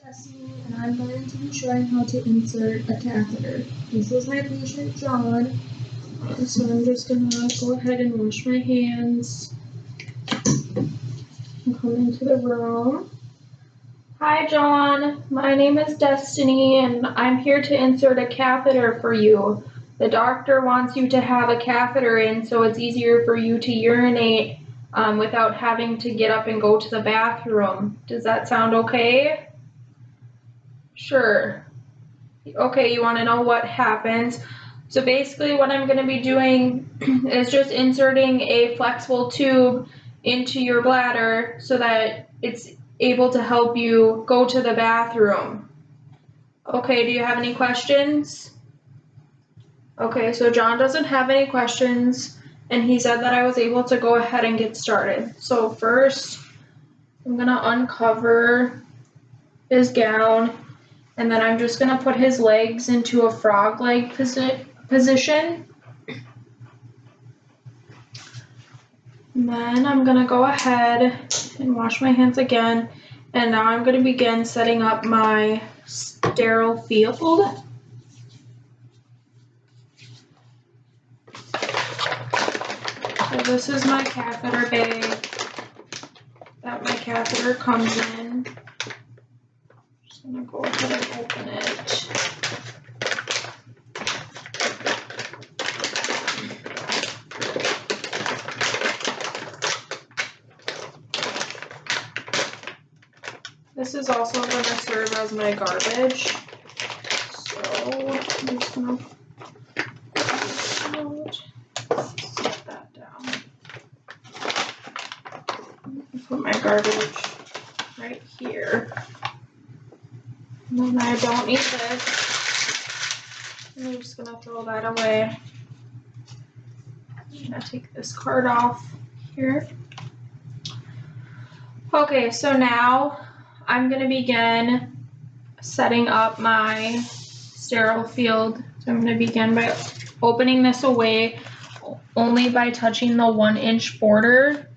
Destiny, and I'm going to be showing how to insert a catheter. This is my patient John, so I'm just going to go ahead and wash my hands and come into the room. Hi John, my name is Destiny and I'm here to insert a catheter for you. The doctor wants you to have a catheter in so it's easier for you to urinate without having to get up and go to the bathroom. Does that sound okay? Sure. Okay, you want to know what happens? So basically what I'm going to be doing is just inserting a flexible tube into your bladder so that it's able to help you go to the bathroom. Okay, do you have any questions? Okay, so John doesn't have any questions and he said that I was able to go ahead and get started. So first, I'm going to uncover his gown. And then I'm just going to put his legs into a frog leg position. And then I'm going to go ahead and wash my hands again. And now I'm going to begin setting up my sterile field. So this is my catheter bag that my catheter comes in. I'm going to go ahead and open it. This is also going to serve as my garbage. So I'm just going to set that down. Put my garbage right here. And then I don't need this. I'm just going to throw that away. I'm going to take this card off here. Okay, so now I'm going to begin setting up my sterile field. So I'm going to begin by opening this away only by touching the 1-inch border.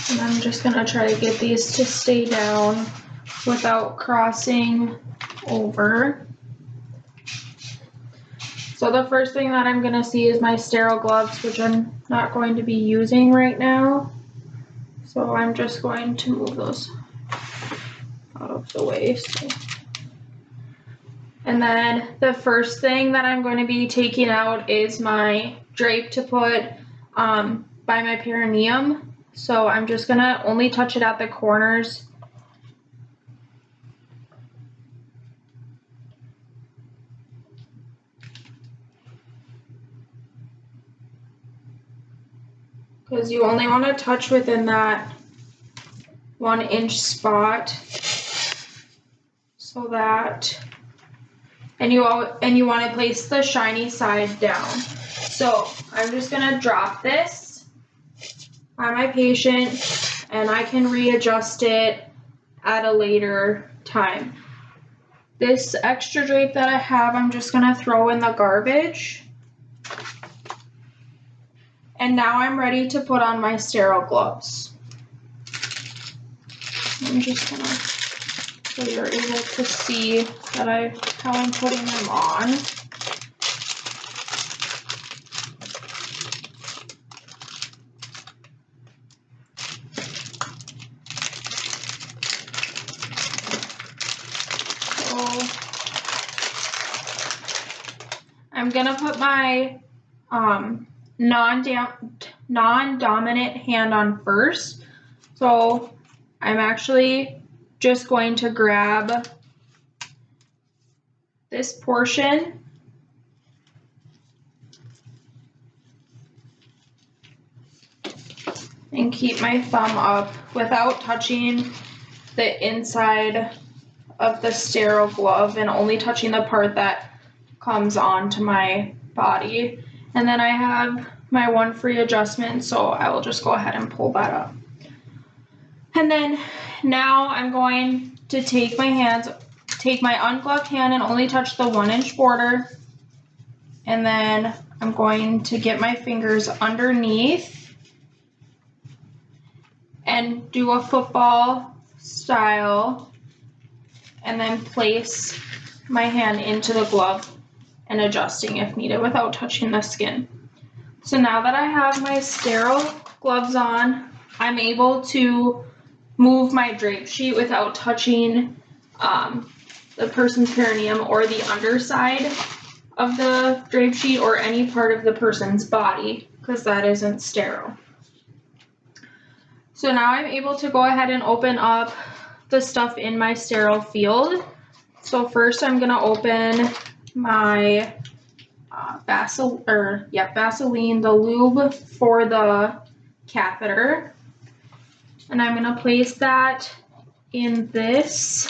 And I'm just going to try to get these to stay down without crossing over. So the first thing that I'm going to see is my sterile gloves, which I'm not going to be using right now. So I'm just going to move those out of the way. And then the first thing that I'm going to be taking out is my drape to put by my perineum. So I'm just going to only touch it at the corners. Because you only want to touch within that 1-inch spot. So that, and you want to place the shiny side down. So I'm just going to drop this on my patient and I can readjust it at a later time. This extra drape that I have, I'm just going to throw in the garbage. And now I'm ready to put on my sterile gloves. I'm just going to, so you're able to see that how I'm putting them on. I'm gonna put my non-dominant hand on first. So I'm actually just going to grab this portion and keep my thumb up without touching the inside of the sterile glove and only touching the part that comes onto my body. And then I have my one free adjustment, so I will just go ahead and pull that up. And then now I'm going to take my ungloved hand and only touch the 1-inch border. And then I'm going to get my fingers underneath and do a football style, and then place my hand into the glove and adjusting if needed without touching the skin. So now that I have my sterile gloves on, I'm able to move my drape sheet without touching the person's perineum or the underside of the drape sheet or any part of the person's body, because that isn't sterile. So now I'm able to go ahead and open up the stuff in my sterile field. So first I'm gonna open my Vaseline, the lube for the catheter. And I'm gonna place that in this.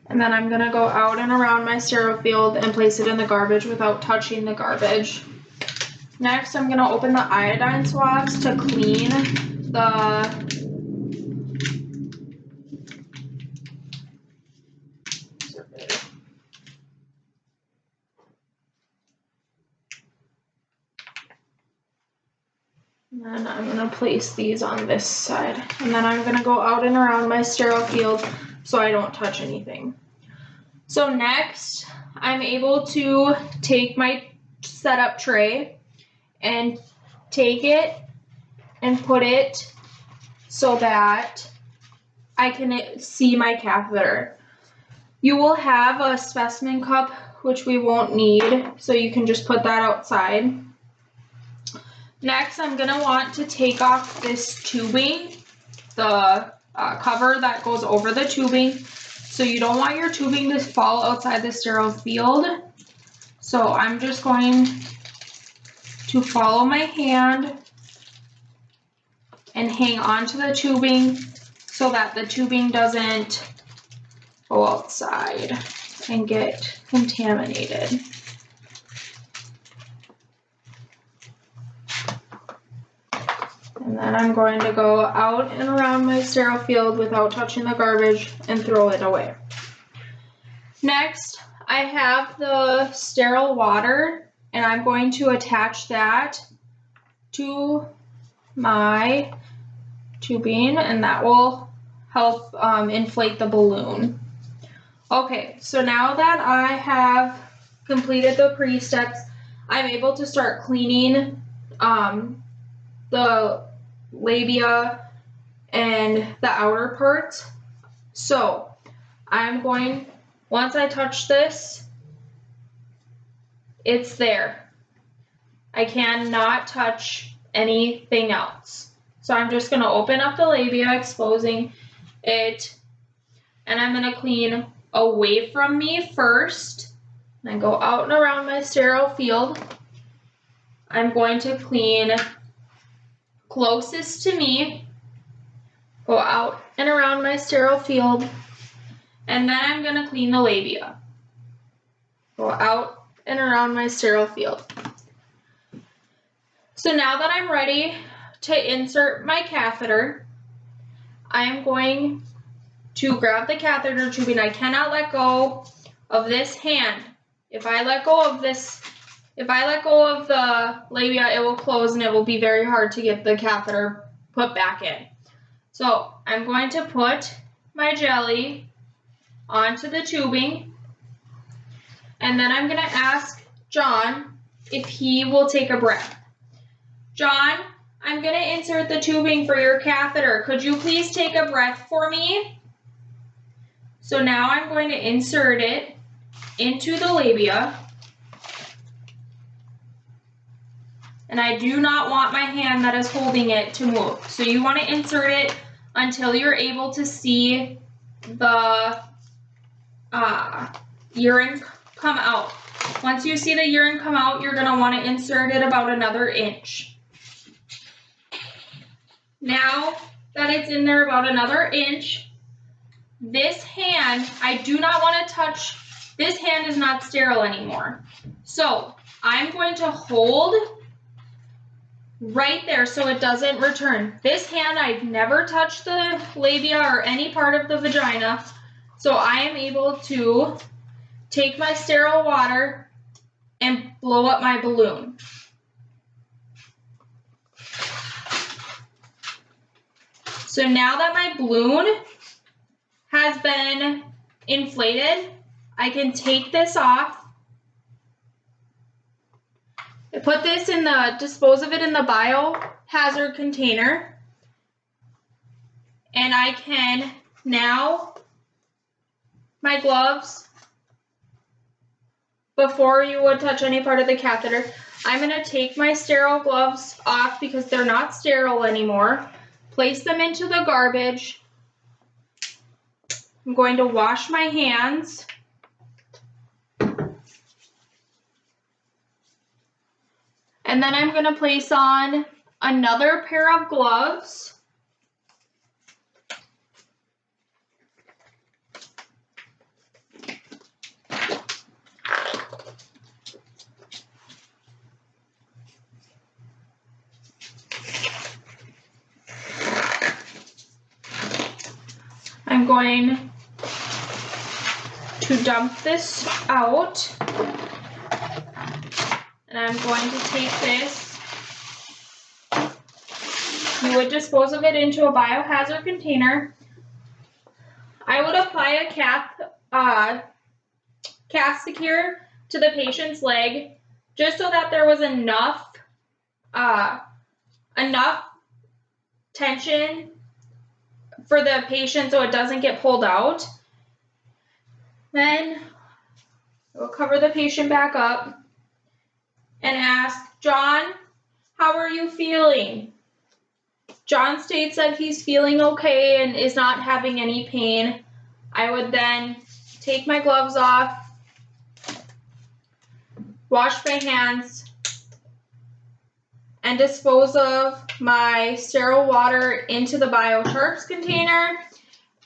And then I'm gonna go out and around my sterile field and place it in the garbage without touching the garbage. Next, I'm gonna open the iodine swabs to clean the and then I'm gonna place these on this side. And then I'm gonna go out and around my sterile field so I don't touch anything. So next, I'm able to take my setup tray and take it and put it so that I can see my catheter. You will have a specimen cup, which we won't need, so you can just put that outside. Next, I'm gonna want to take off this tubing, the cover that goes over the tubing. So you don't want your tubing to fall outside the sterile field. So I'm just going to follow my hand and hang onto the tubing so that the tubing doesn't go outside and get contaminated. And then I'm going to go out and around my sterile field without touching the garbage and throw it away. Next, I have the sterile water, and I'm going to attach that to my tubing, and that will help inflate the balloon. Okay, so now that I have completed the pre-steps, I'm able to start cleaning the labia and the outer parts. So I'm going, once I touch this, it's there. I cannot touch anything else. So I'm just going to open up the labia, exposing it, and I'm going to clean away from me first, and go out and around my sterile field. I'm going to clean closest to me, go out and around my sterile field, and then I'm going to clean the labia. Go out and around my sterile field. So now that I'm ready to insert my catheter, I am going to grab the catheter tubing. I cannot let go of this hand. If I let go of the labia, it will close and it will be very hard to get the catheter put back in. So I'm going to put my jelly onto the tubing, and then I'm going to ask John if he will take a breath. John, I'm going to insert the tubing for your catheter. Could you please take a breath for me? So now I'm going to insert it into the labia. And I do not want my hand that is holding it to move. So you want to insert it until you're able to see the urine come out. Once you see the urine come out, you're going to want to insert it about another inch. Now that it's in there about another inch, this hand, I do not want to touch, this hand is not sterile anymore. So I'm going to hold right there so it doesn't return. This hand, I've never touched the labia or any part of the vagina, so I am able to take my sterile water and blow up my balloon. So now that my balloon has been inflated, I can take this off. I put this in the, dispose of it in the biohazard container. And I can now, my gloves, before you would touch any part of the catheter, I'm going to take my sterile gloves off because they're not sterile anymore. Place them into the garbage. I'm going to wash my hands. And then I'm going to place on another pair of gloves. I'm going to dump this out. And I'm going to take this. You would dispose of it into a biohazard container. I would apply a Catheter to the patient's leg just so that there was enough tension for the patient so it doesn't get pulled out. Then we'll cover the patient back up and ask, John, how are you feeling? John states that he's feeling okay and is not having any pain. I would then take my gloves off, wash my hands, and dispose of my sterile water into the BioSharps container.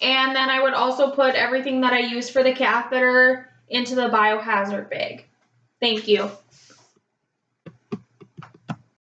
And then I would also put everything that I use for the catheter into the biohazard bag. Thank you.